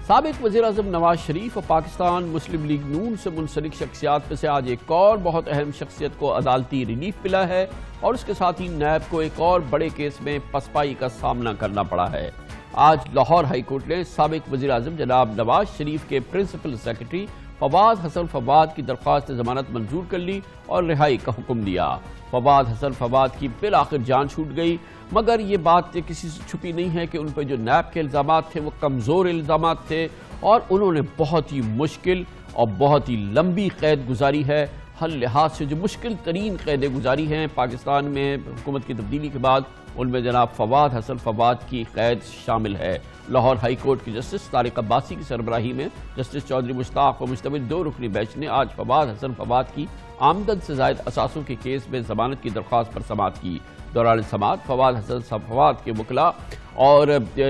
سابق وزیراعظم نواز شریف اور پاکستان مسلم لیگ نون سے منسلک شخصیات میں سے آج ایک اور بہت اہم شخصیت کو عدالتی ریلیف ملا ہے اور اس کے ساتھ ہی نیب کو ایک اور بڑے کیس میں پسپائی کا سامنا کرنا پڑا ہے۔ آج لاہور ہائی کورٹ نے سابق وزیراعظم جناب نواز شریف کے پرنسپل سیکرٹری فواد حسن فواد کی درخواست ضمانت منظور کر لی اور رہائی کا حکم دیا۔ فواد حسن فواد کی بالآخر جان چھوٹ گئی، مگر یہ بات کسی سے چھپی نہیں ہے کہ ان پہ جو نیب کے الزامات تھے وہ کمزور الزامات تھے اور انہوں نے بہت ہی مشکل اور بہت ہی لمبی قید گزاری ہے۔ ہر لحاظ سے جو مشکل ترین قیدیں گزاری ہیں پاکستان میں حکومت کی تبدیلی کے بعد، ان میں جناب فواد حسن فواد کی قید شامل ہے۔ لاہور ہائی کورٹ کی جسٹس طارق عباسی کی سربراہی میں جسٹس چودھری مشتاق کو مشتمل 2 رکنی بینچ نے آج فواد حسن فواد کی آمدن سے زائد اثاثوں کے کیس میں ضمانت کی درخواست پر سماعت کی۔ دوران سماعت فواد حسن فواد کے وکلاء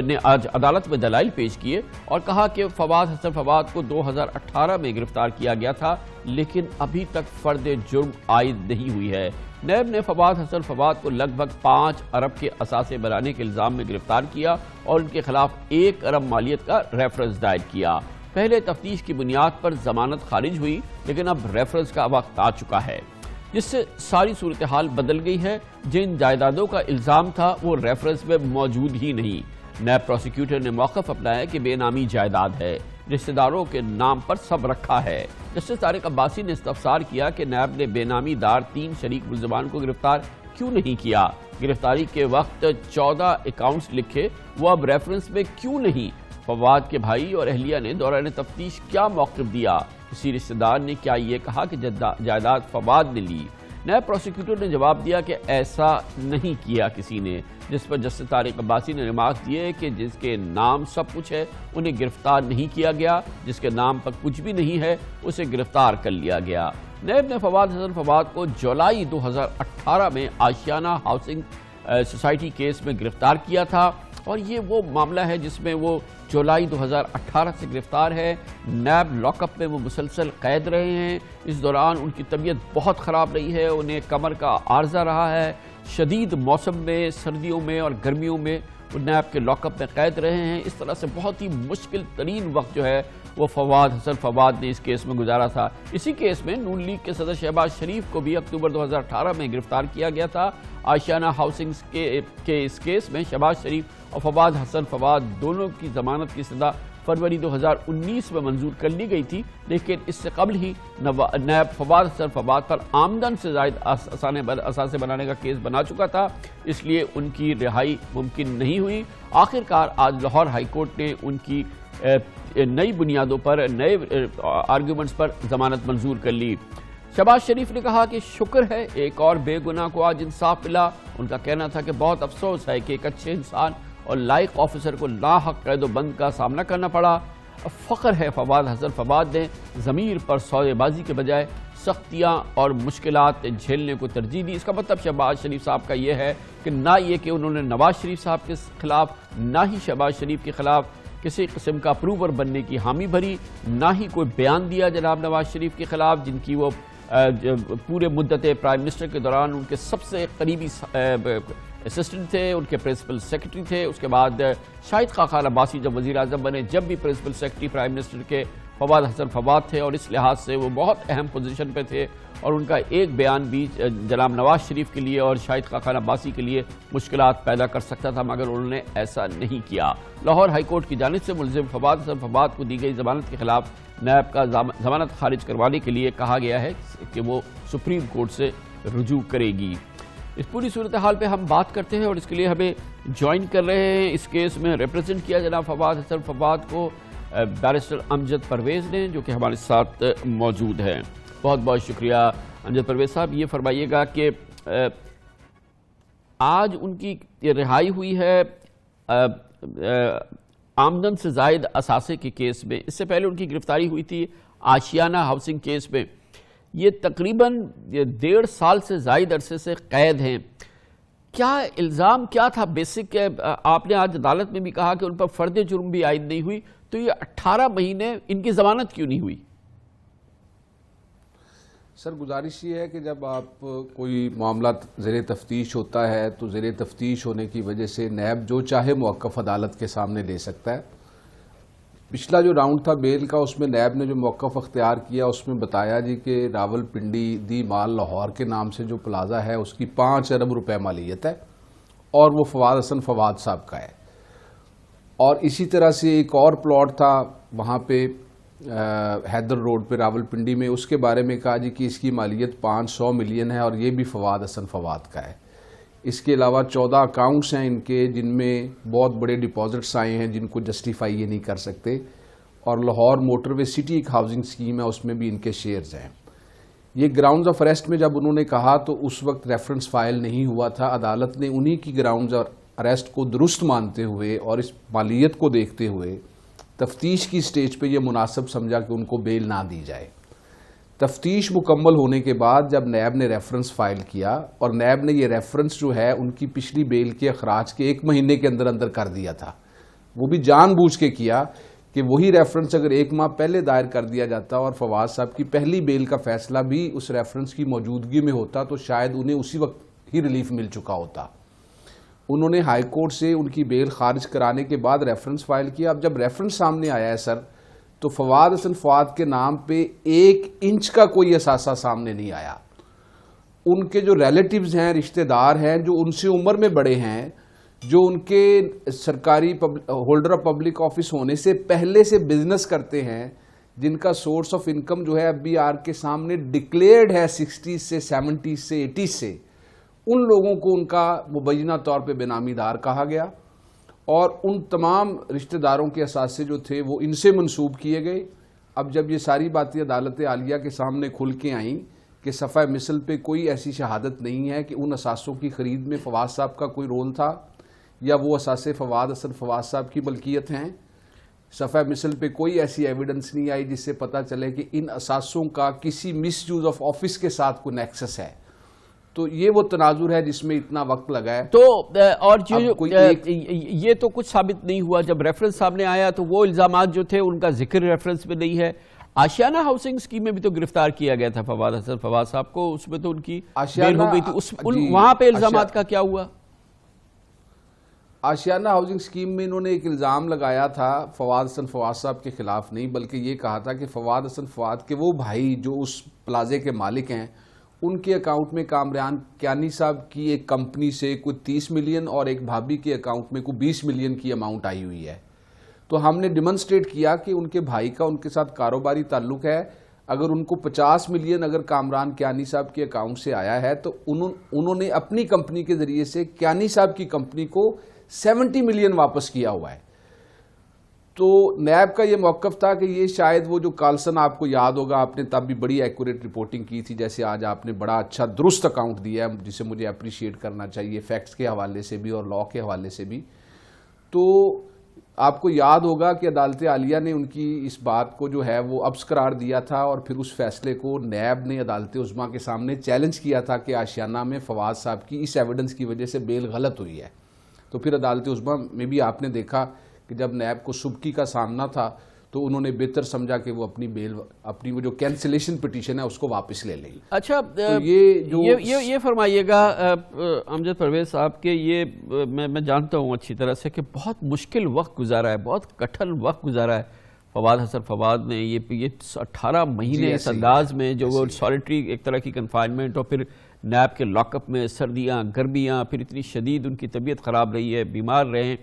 نے آج عدالت میں دلائل پیش کیے اور کہا کہ فواد حسن فواد کو 2018 میں گرفتار کیا گیا تھا، لیکن ابھی تک فرد جرم عائد نہیں ہوئی ہے۔ نیب نے فواد حسن فواد کو لگ بھگ 5 ارب کے اثاثے بنانے کے الزام میں گرفتار کیا اور ان کے خلاف 1 ارب مالیت کا ریفرنس دائر کیا۔ پہلے تفتیش کی بنیاد پر ضمانت خارج ہوئی، لیکن اب ریفرنس کا وقت آ چکا ہے، جس سے ساری صورتحال بدل گئی ہے۔ جن جائیدادوں کا الزام تھا وہ ریفرنس میں موجود ہی نہیں۔ نیب پروسیکیوٹر نے موقف اپنایا کہ بے نامی جائیداد ہے، رشتہ داروں کے نام پر سب رکھا ہے۔ جسٹس طارق عباسی نے استفسار کیا کہ نیب نے بے نامی دار 3 شریک ملزمان کو گرفتار کیوں نہیں کیا؟ گرفتاری کے وقت 14 اکاؤنٹس لکھے، وہ اب ریفرنس میں کیوں نہیں؟ فواد کے بھائی اور اہلیہ نے دوران تفتیش کیا موقف دیا؟ کسی رشتہ دار نے کیا یہ کہا کہ جائیداد فواد نے لی؟ نیب پروسیکیوٹر نے جواب دیا کہ ایسا نہیں کیا کسی نے، جس پر جسٹس طارق عباسی نے ریمارک دیے کہ جس کے نام سب کچھ ہے انہیں گرفتار نہیں کیا گیا، جس کے نام پر کچھ بھی نہیں ہے اسے گرفتار کر لیا گیا۔ نیب نے فواد حسن فواد کو جولائی 2018 میں آشیانہ ہاؤسنگ سوسائٹی کیس میں گرفتار کیا تھا اور یہ وہ معاملہ ہے جس میں وہ جولائی 2018 سے گرفتار ہے۔ نیب لاک اپ میں وہ مسلسل قید رہے ہیں۔ اس دوران ان کی طبیعت بہت خراب رہی ہے، انہیں کمر کا عارضہ رہا ہے۔ شدید موسم میں، سردیوں میں اور گرمیوں میں وہ نیب کے لاک اپ میں قید رہے ہیں۔ اس طرح سے بہت ہی مشکل ترین وقت جو ہے وہ فواد حسن فواد نے اس کیس میں گزارا تھا۔ اسی کیس میں نون لیگ کے صدر شہباز شریف کو بھی اکتوبر 2018 میں گرفتار کیا گیا تھا۔ آشیانہ ہاؤسنگ کے اس کیس میں شہباز شریف اور فواد حسن فواد دونوں کی ضمانت کی سزا فروری 2019 میں منظور کر لی گئی تھی، لیکن اس سے قبل ہی نیب فواد حسن فواد پر آمدن سے زائد اثاثے بنانے کا کیس بنا چکا تھا، اس لیے ان کی رہائی ممکن نہیں ہوئی۔ آخرکار آج لاہور ہائی کورٹ نے ان کی نئی بنیادوں پر، نئے آرگیومنٹس پر ضمانت منظور کر لی۔ شہباز شریف نے کہا کہ شکر ہے ایک اور بے گناہ کو آج انصاف ملا۔ ان کا کہنا تھا کہ بہت افسوس ہے کہ ایک اچھے انسان اور لائق آفیسر کو لاحق قید و بند کا سامنا کرنا پڑا۔ فخر ہے فواد حسن فواد نے ضمیر پر سودے بازی کے بجائے سختیاں اور مشکلات جھیلنے کو ترجیح دی۔ اس کا مطلب شہباز شریف صاحب کا یہ ہے کہ نہ یہ کہ انہوں نے نواز شریف صاحب کے خلاف، نہ ہی شہباز شریف کے خلاف کسی قسم کا اپروور بننے کی حامی بھری، نہ ہی کوئی بیان دیا جناب نواز شریف کے خلاف، جن کی وہ پورے مدت پرائم منسٹر کے دوران ان کے سب سے قریبی اسسٹنٹ تھے، ان کے پرنسپل سیکرٹری تھے۔ اس کے بعد شاہد خاقان عباسی جب وزیر اعظم بنے، جب بھی پرنسپل سیکرٹری پرائم منسٹر کے فواد حسن فواد تھے اور اس لحاظ سے وہ بہت اہم پوزیشن پہ تھے اور ان کا ایک بیان بھی جناب نواز شریف کے لیے اور شاہد خاقان عباسی کے لیے مشکلات پیدا کر سکتا تھا، مگر انہوں نے ایسا نہیں کیا۔ لاہور ہائی کورٹ کی جانب سے ملزم فواد حسن فواد کو دی گئی ضمانت کے خلاف نیب کا ضمانت خارج کروانے کے لیے کہا گیا ہے کہ وہ سپریم کورٹ سے رجوع کرے گی۔ اس پوری صورتحال پہ ہم بات کرتے ہیں اور اس کے لیے ہمیں جوائن کر رہے ہیں اس کیس میں ریپرزینٹ کیا جناب فواد حسن فواد کو بیرسٹر امجد پرویز نے، جو کہ ہمارے ساتھ موجود ہیں۔ بہت بہت شکریہ امجد پرویز صاحب۔ یہ فرمائیے گا کہ آج ان کی رہائی ہوئی ہے آمدن سے زائد اثاثے کے کیس میں، اس سے پہلے ان کی گرفتاری ہوئی تھی آشیانہ ہاؤسنگ کیس میں۔ یہ تقریباً 1.5 سال سے زائد عرصے سے قید ہیں۔ کیا الزام کیا تھا بیسک؟ آپ نے آج عدالت میں بھی کہا کہ ان پر فرد جرم بھی عائد نہیں ہوئی، تو یہ 18 مہینے ان کی ضمانت کیوں نہیں ہوئی؟ سر گزارش یہ ہے کہ جب آپ کوئی معاملہ زیر تفتیش ہوتا ہے تو زیر تفتیش ہونے کی وجہ سے نیب جو چاہے موقف عدالت کے سامنے لے سکتا ہے۔ پچھلا جو راؤنڈ تھا بیل کا اس میں نیب نے جو موقف اختیار کیا اس میں بتایا جی کہ راول پنڈی دی مال لاہور کے نام سے جو پلازا ہے اس کی 5 ارب روپے مالیت ہے اور وہ فواد حسن فواد صاحب کا ہے. اور اسی طرح سے ایک اور پلاٹ تھا وہاں پہ حیدر روڈ پہ راول پنڈی میں, اس کے بارے میں کہا جی کہ اس کی مالیت 500 ملین ہے اور یہ بھی فواد حسن فواد کا ہے. اس کے علاوہ 14 اکاؤنٹس ہیں ان کے جن میں بہت بڑے ڈپازٹس آئے ہیں جن کو جسٹیفائی یہ نہیں کر سکتے, اور لاہور موٹر وے سٹی ایک ہاؤسنگ اسکیم ہے اس میں بھی ان کے شیئرز ہیں. یہ گراؤنڈز آف اریسٹ میں جب انہوں نے کہا تو اس وقت ریفرنس فائل نہیں ہوا تھا. عدالت نے انہی کی گراؤنڈز آف اریسٹ کو درست مانتے ہوئے اور اس مالیت کو دیکھتے ہوئے تفتیش کی سٹیج پہ یہ مناسب سمجھا کہ ان کو بیل نہ دی جائے. تفتیش مکمل ہونے کے بعد جب نیب نے ریفرنس فائل کیا اور نیب نے یہ ریفرنس جو ہے ان کی پچھلی بیل کے اخراج کے 1 مہینے کے اندر اندر کر دیا تھا, وہ بھی جان بوجھ کے کیا کہ وہی ریفرنس اگر 1 ماہ پہلے دائر کر دیا جاتا اور فواد صاحب کی پہلی بیل کا فیصلہ بھی اس ریفرنس کی موجودگی میں ہوتا تو شاید انہیں اسی وقت ہی ریلیف مل چکا ہوتا. انہوں نے ہائی کورٹ سے ان کی بیل خارج کرانے کے بعد ریفرنس فائل کیا. اب جب ریفرنس سامنے آیا ہے سر تو فواد حسن فواد کے نام پہ 1 انچ کا کوئی اثاثہ سامنے نہیں آیا. ان کے جو ریلیٹیوز ہیں, رشتہ دار ہیں جو ان سے عمر میں بڑے ہیں, جو ان کے سرکاری ہولڈر آف پبلک آفس ہونے سے پہلے سے بزنس کرتے ہیں, جن کا سورس آف انکم جو ہے FBR کے سامنے ڈکلیئرڈ ہے 60 سے 70 سے 80 سے, ان لوگوں کو ان کا مبینہ طور پہ بے نامی دار کہا گیا اور ان تمام رشتہ داروں کے اثاثے جو تھے وہ ان سے منسوب کیے گئے. اب جب یہ ساری باتیں عدالت عالیہ کے سامنے کھل کے آئیں کہ صفحہ مثل پہ کوئی ایسی شہادت نہیں ہے کہ ان اثاثوں کی خرید میں فواد صاحب کا کوئی رول تھا یا وہ اثاثے فواد حسن فواد صاحب کی ملکیت ہیں, صفحہ مثل پہ کوئی ایسی ایویڈنس نہیں آئی جس سے پتہ چلے کہ ان اثاثوں کا کسی مس یوز آف آفس کے ساتھ کوئی نیکسس ہے. تو یہ وہ تناظر ہے جس میں اتنا وقت لگا ہے. تو اور یہ تو کچھ ثابت نہیں ہوا. جب ریفرنس سامنے آیا تو وہ الزامات جو تھے ان کا ذکر ریفرنس میں نہیں ہے. آشیانہ ہاؤسنگ اسکیم میں بھی تو گرفتار کیا گیا تھا فواد حسن فواد صاحب کو, اس میں تو ان کی بیل ہو گئی تھی. وہاں پہ الزامات کا کیا ہوا؟ آشیانہ ہاؤسنگ اسکیم میں انہوں نے ایک الزام لگایا تھا فواد حسن فواد صاحب کے خلاف نہیں, بلکہ یہ کہا تھا کہ فواد حسن فواد کے وہ بھائی جو اس پلازے کے مالک ہیں ان کے اکاؤنٹ میں کامران کیانی صاحب کی ایک کمپنی سے کوئی 30 ملین اور ایک بھابھی کے اکاؤنٹ میں کوئی 20 ملین کی اماؤنٹ آئی ہوئی ہے. تو ہم نے ڈیمونسٹریٹ کیا کہ ان کے بھائی کا ان کے ساتھ کاروباری تعلق ہے. اگر ان کو 50 ملین اگر کامران کیانی صاحب کے اکاؤنٹ سے آیا ہے تو انہوں نے اپنی کمپنی کے ذریعے سے کیانی صاحب کی کمپنی کو 70 ملین واپس کیا ہوا ہے. تو نیب کا یہ موقف تھا کہ یہ شاید وہ جو کالسن آپ کو یاد ہوگا, آپ نے تب بھی بڑی ایکوریٹ رپورٹنگ کی تھی, جیسے آج آپ نے بڑا اچھا درست اکاؤنٹ دیا ہے جسے مجھے اپریشیٹ کرنا چاہیے فیکٹس کے حوالے سے بھی اور لا کے حوالے سے بھی. تو آپ کو یاد ہوگا کہ عدالت عالیہ نے ان کی اس بات کو جو ہے وہ ابس قرار دیا تھا اور پھر اس فیصلے کو نیب نے عدالت عظمیٰ کے سامنے چیلنج کیا تھا کہ آشیانہ میں فواد صاحب کی اس ایویڈنس کی وجہ سے بیل غلط ہوئی ہے. تو پھر عدالت عظمیٰ میں بھی آپ نے دیکھا کہ جب نیب کو سبکی کا سامنا تھا تو انہوں نے بہتر سمجھا کہ وہ اپنی وہ جو کینسلیشن پٹیشن ہے اس کو واپس لے لیں. اچھا, یہ فرمائیے گا امجد پرویز صاحب کہ یہ میں جانتا ہوں اچھی طرح سے کہ بہت مشکل وقت گزارا ہے, بہت کٹھن وقت گزارا ہے فواد حسن فواد نے. یہ 18 مہینے اس انداز میں جو وہ سالیٹری ایک طرح کی کنفائنمنٹ اور پھر نیب کے لاک اپ میں سردیاں گرمیاں, پھر اتنی شدید ان کی طبیعت خراب رہی ہے, بیمار رہے ہیں.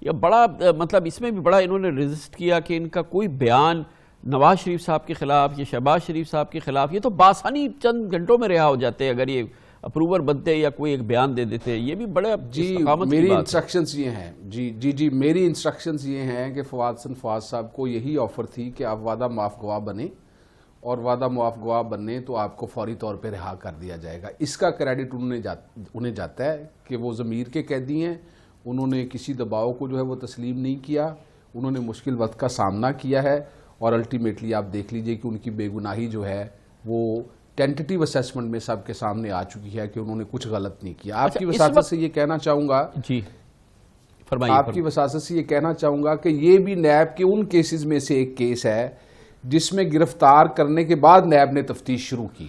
یہ بڑا مطلب اس میں بھی بڑا انہوں نے ریزسٹ کیا کہ ان کا کوئی بیان نواز شریف صاحب کے خلاف یا شہباز شریف صاحب کے خلاف یہ تو بآسانی چند گھنٹوں میں رہا ہو جاتے اگر یہ اپروور بنتے یا کوئی ایک بیان دے دیتے. یہ بھی بڑا استقامت کی میری بات انسٹرکشنز یہ ہیں جی میری انسٹرکشنز یہ ہیں کہ فواد حسن فواد صاحب کو یہی آفر تھی کہ آپ وعدہ معاف گواہ بنیں اور وعدہ معاف گواہ بننے تو آپ کو فوری طور پہ رہا کر دیا جائے گا. اس کا کریڈٹ انہیں جاتا ہے کہ وہ ضمیر کے قیدی ہیں, انہوں نے کسی دباؤ کو جو ہے وہ تسلیم نہیں کیا, انہوں نے مشکل وقت کا سامنا کیا ہے اور الٹیمیٹلی آپ دیکھ لیجئے کہ ان کی بے گناہی جو ہے وہ ٹینٹیٹیو اسیسمنٹ میں سب کے سامنے آ چکی ہے کہ انہوں نے کچھ غلط نہیں کیا. آپ کی وساطت سے یہ کہنا چاہوں گا جی فرمائیے. آپ کی وساطت سے یہ کہنا چاہوں گا کہ یہ بھی نیب کے ان کیسز میں سے ایک کیس ہے جس میں گرفتار کرنے کے بعد نیب نے تفتیش شروع کی.